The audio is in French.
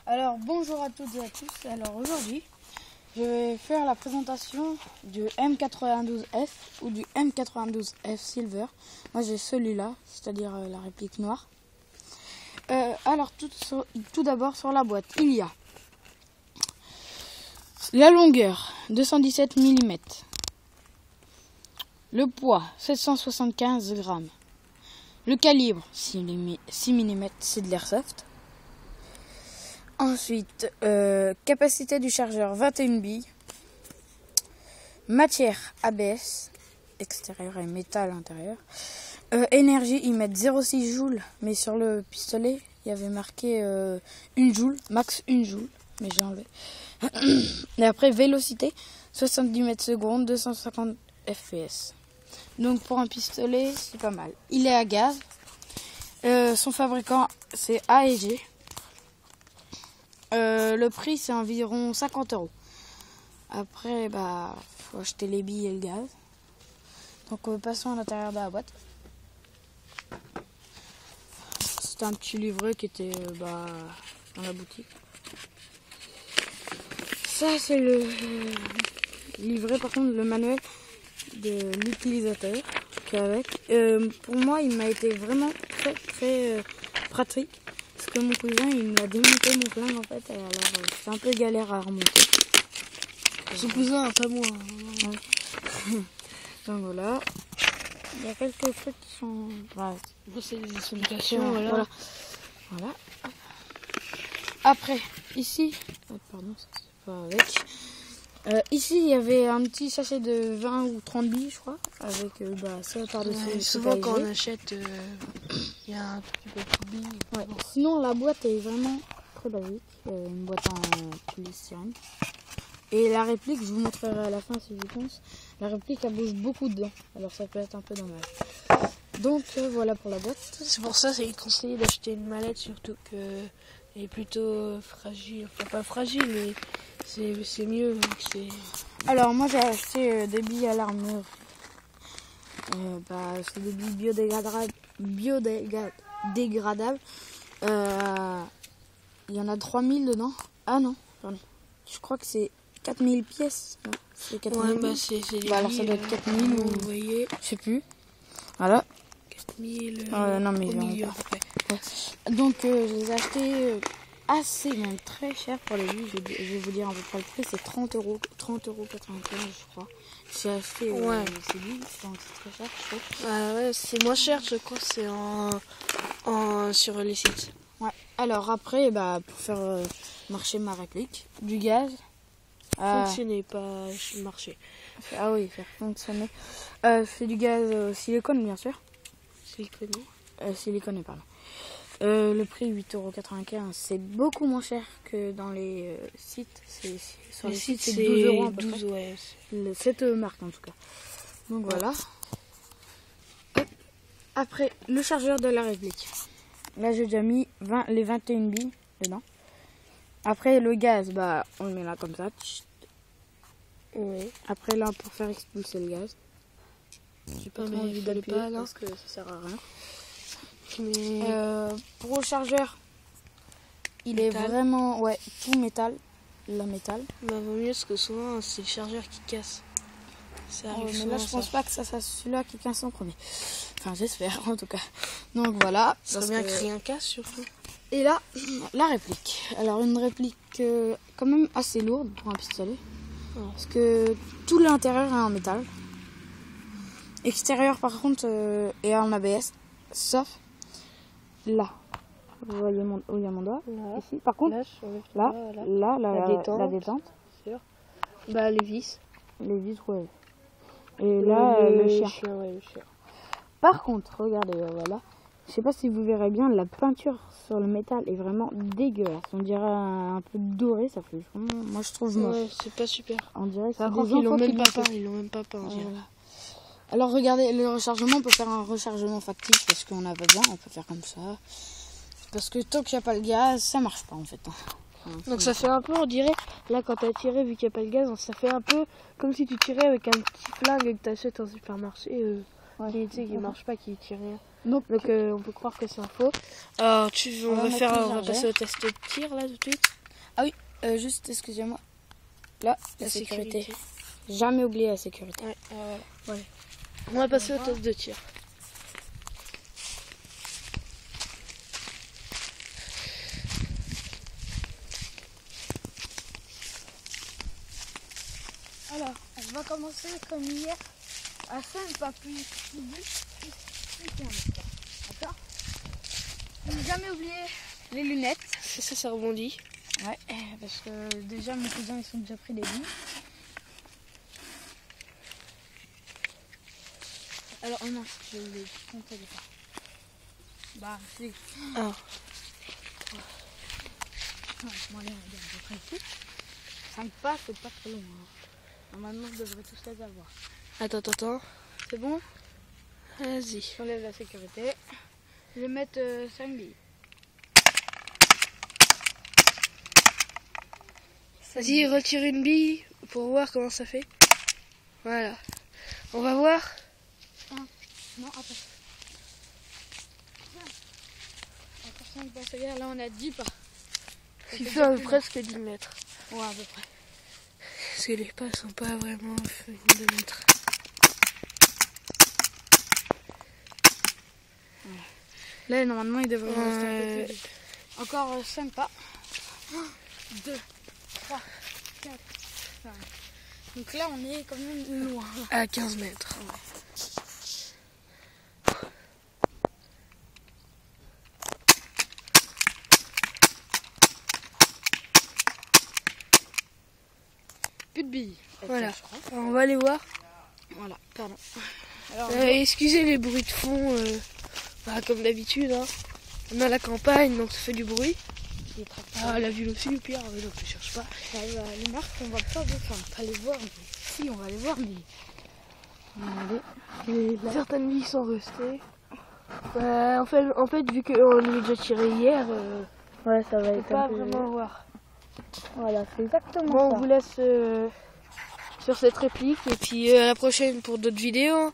Alors bonjour à toutes et à tous. Alors aujourd'hui, je vais faire la présentation du M92F ou du M92F Silver. Moi j'ai celui-là, c'est-à-dire la réplique noire. Alors tout d'abord sur la boîte, il y a la longueur 217 mm, le poids 775 grammes, le calibre 6 mm, c'est de l'airsoft. Ensuite, capacité du chargeur 21 billes, matière ABS, extérieur et métal intérieur. Énergie, ils mettent 0,6 joules, mais sur le pistolet, il y avait marqué 1 joule, max 1 joule, mais j'ai enlevé. Et après, vélocité, 70 mètres secondes, 250 fps. Donc pour un pistolet, c'est pas mal. Il est à gaz. Son fabricant, c'est AEG. Le prix, c'est environ 50 €. Après, faut acheter les billes et le gaz. Donc passons à l'intérieur de la boîte. C'était un petit livret qui était dans la boutique. Ça, c'est le livret, par contre, le manuel de l'utilisateur qui est avec. Pour moi, il m'a été vraiment très pratique. Parce que mon cousin, il m'a démonté mon flingue en fait. Alors, c'est un peu galère à remonter. Son cousin, pas moi. Ouais. Donc voilà. Il y a quelques trucs qui sont... C'est des explications, voilà. Après, ici... pardon, ça c'est pas avec. Ici, il y avait un petit sachet de 20 ou 30 billes, je crois. Avec ça par-dessus. Souvent, quand on achète, il y a un petit peu de billes. Ouais. Sinon, la boîte est vraiment très basique. Une boîte en polystyrène. Et la réplique, je vous montrerai à la fin si je pense. La réplique, elle bouge beaucoup dedans. Alors ça peut être un peu dommage. Donc voilà pour la boîte. C'est pour ça c'est conseillé d'acheter une mallette, surtout qu'elle est plutôt fragile. Enfin, pas fragile, mais c'est mieux. Vu que c'est... Alors moi j'ai acheté des billes à l'armure. C'est des billes biodégradables. Il y en a 3000 dedans. Ah non, pardon. Je crois que c'est 4000 pièces. Non, c'est 4000. Ouais, c'est des alors ça doit être 4000 ou... vous voyez. Je sais plus. Voilà. 4000 non mais au ils milieu. ouais. Donc je les ai achetés assez, même très cher pour les billes. Je vais vous dire à peu près le prix. C'est 30 €. 30,95 € je crois. J'ai acheté ces billes. C'est très cher je trouve. Ouais, c'est moins cher je crois. C'est sur les sites. Ouais. Alors après, pour faire marcher ma réplique, du gaz. Fonctionner, pas marcher. Ah oui, faire fonctionner. C'est du gaz silicone, bien sûr. Silicone, pardon. Le prix 8,95 €. C'est beaucoup moins cher que dans les sites. Sur les sites, c'est 12 € à peu près. Ouais. Cette marque en tout cas. Donc voilà. Après, le chargeur de la réplique. Là, j'ai déjà mis les 21 billes dedans. Après, le gaz, on le met là comme ça. Ouais. Après, là, pour faire expulser le gaz. J'ai pas trop envie d'appuyer pas, parce que ça sert à rien. Mais... pour le chargeur, il est vraiment tout métal. La métal. Vaut mieux parce que souvent, c'est le chargeur qui casse. Ça arrive mais souvent, là, je pense pas que ça soit celui-là qui casse en premier. Enfin, j'espère en tout cas. Donc voilà. Ça serait bien que rien casse surtout. Et là, la réplique. Alors une réplique quand même assez lourde pour un pistolet. Parce que tout l'intérieur est en métal. Extérieur par contre est en ABS. Sauf là. Vous voyez où il y a mon doigt là. Ici. Par contre, là, la détente. Sûr. Les vis. Les vis, ouais. Et là, le chien. Le chien. Par contre, regardez, voilà. Je sais pas si vous verrez bien, la peinture sur le métal est vraiment dégueulasse. On dirait un peu doré, ça fait vraiment... Moi je trouve moche. Ouais, c'est pas super. On dirait que par contre, ils l'ont même pas peint, on dirait. Alors regardez, le rechargement, on peut faire un rechargement factice parce qu'on a besoin, on peut faire comme ça. Parce que tant qu'il n'y a pas le gaz, ça marche pas en fait. Donc ça fait un peu, on dirait, là quand t'as tiré, vu qu'il n'y a pas le gaz, ça fait un peu comme si tu tirais avec un petit flingue que t'achètes en supermarché. Qui marche pas, qui tire rien. Donc on peut croire que c'est un faux. Alors on va passer au test de tir là tout de suite. Ah oui, juste, excusez-moi. Là, la sécurité. Jamais oublier la sécurité. Ouais. On va passer au test de tir. Alors, on va commencer comme hier, à 5 pas plus vite, d'accord? Ne jamais oublier les lunettes. C'est ça, ça rebondit. Ouais, parce que déjà mes cousins ils sont déjà pris des billes. Alors, oh non, je l'ai compté déjà. Bah, c'est. Ah. Bon, allez, on va dire à peu près ici. 5 pas, c'est pas trop long. Hein. Normalement, je devrais tous les avoir. Attends. C'est bon? Vas-y. J'enlève la sécurité. Je vais mettre 5 billes. Vas-y, retire une bille pour voir comment ça fait. Voilà. On va voir. Non, attends. Attention, il passe là, on a 10 pas. Il fait presque 10 mètres. Ouais, à peu près. Parce que les pas sont pas vraiment finis de mètres. Là, normalement, il devrait rester un peu plus vite. Encore 5 pas. 2, 3, 4, 5. Donc là, on est quand même loin. À 15 mètres. Ouais. Plus de billes. Voilà. Alors, on va aller voir. Voilà, pardon. Alors, Excusez les bruits de fond. Comme d'habitude. Hein. On a la campagne, donc ça fait du bruit. La ville aussi, au pire. Donc je cherche pas. Les marques, on va pas les voir. Mais... Si, on va les voir, mais... Certaines billes sont restées. En fait, vu qu'on les a déjà tirées hier, ouais, ça va on peut être pas vraiment voir. Voilà, c'est exactement Bon, ça. on vous laisse sur cette réplique et puis à la prochaine pour d'autres vidéos.